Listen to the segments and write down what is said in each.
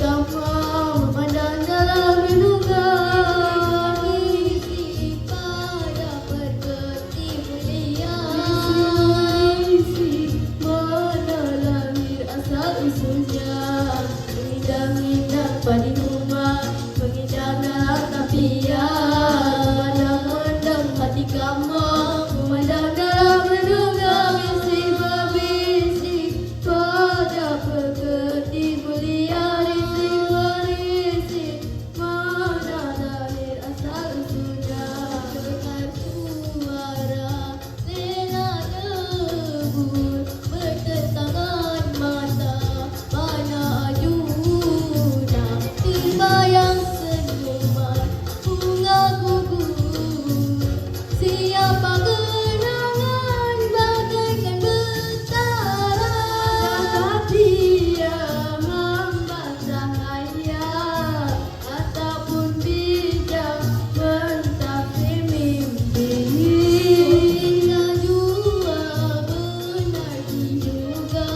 kamar memandang dalam renungan isi pada perkerti mulia isi mana lahir asal usulnya mengindang-indang padi rumah mengindang dalam tapian memandang hati kamar memandang dalam renungan isi berbisi pada perkerti mulia isi berisi mana lahir asal usulnya dengar suara rela debur bertentangan mata mana ajuda terbayang senyuman bunga gugur siapa kenangan bagaikan betara dapat dia membantah ayat ataupun bijak mentafsir mimpi hingga jua benar diduga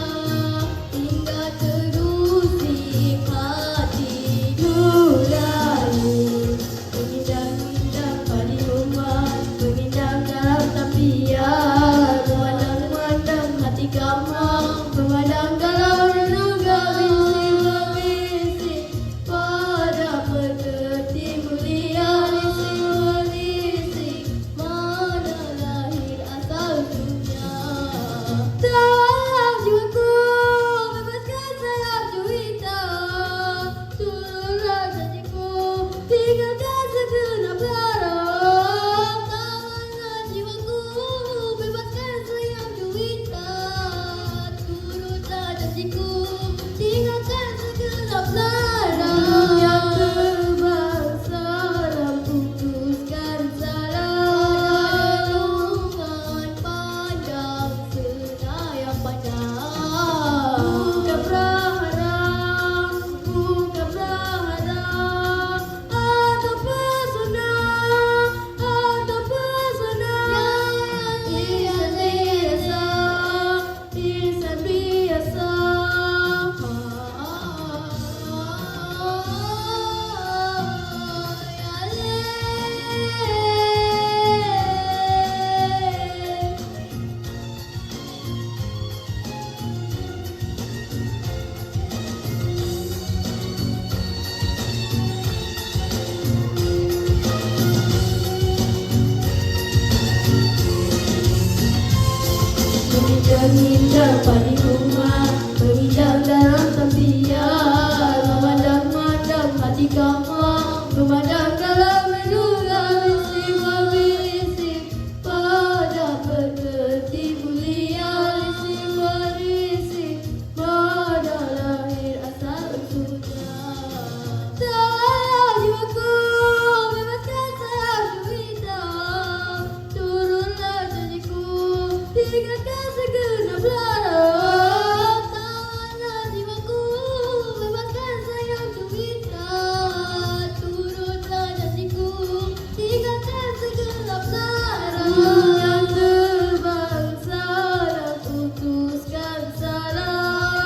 hingga terusik hati nurani mengindang-indang padi rumah mengindang dalam tapian memandang-mandang hati kamar memandang dalam renungan bisi-berbisi pada perkerti mulia isi berisi mana lahir asal usulnya tak jiwaku bebaskan saya juwita turunlah janjiku tinggalkan segenap larang tangan jiwaku bebaskan saya juwita turunlah janjiku tinggalkan segenap larang yang terbangsa dan putuskan salah renungan pandang senayang pandang bukan berharap bukan berharap atau pesona insan biasa mengindang-indang padi rumah mengindang dalam tapian memandang-mandang hati kamar memandang dalam renungan isi berbisi pada perkerti mulia isi berisi mana lahir asal usulnya tak jiwaku bebaskan saya juwita turunlah janjiku tinggalkan segenap larang tangan jiwaku bebaskan saya juwita turunlah janjiku tinggalkan segenap larang yang terbangsa dan putuskan salah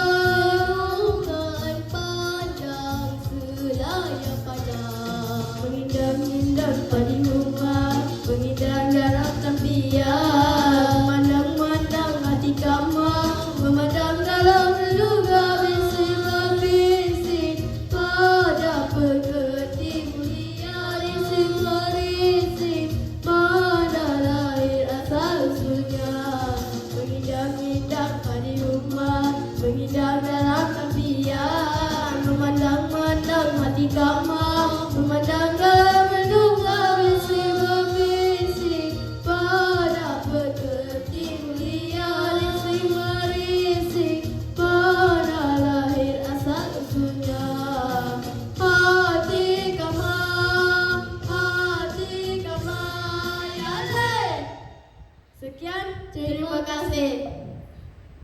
renungan pandang selayang pandang mengindang-indang padi rumah mengindang dalam tapian memandang-mandang hati kamar memandang dalam renungan bisi berbisi pada perkerti mulia isi berisi mana lahir asal usulnya mengindang-indang padi rumah mengindang dalam tapian memandang-mandang hati kamar memandang dalam renungan bisi berbisi pada perkerti mulia isi berisi mana lahir asal usulnya hati kamar ya le. Sekian, terima kasih.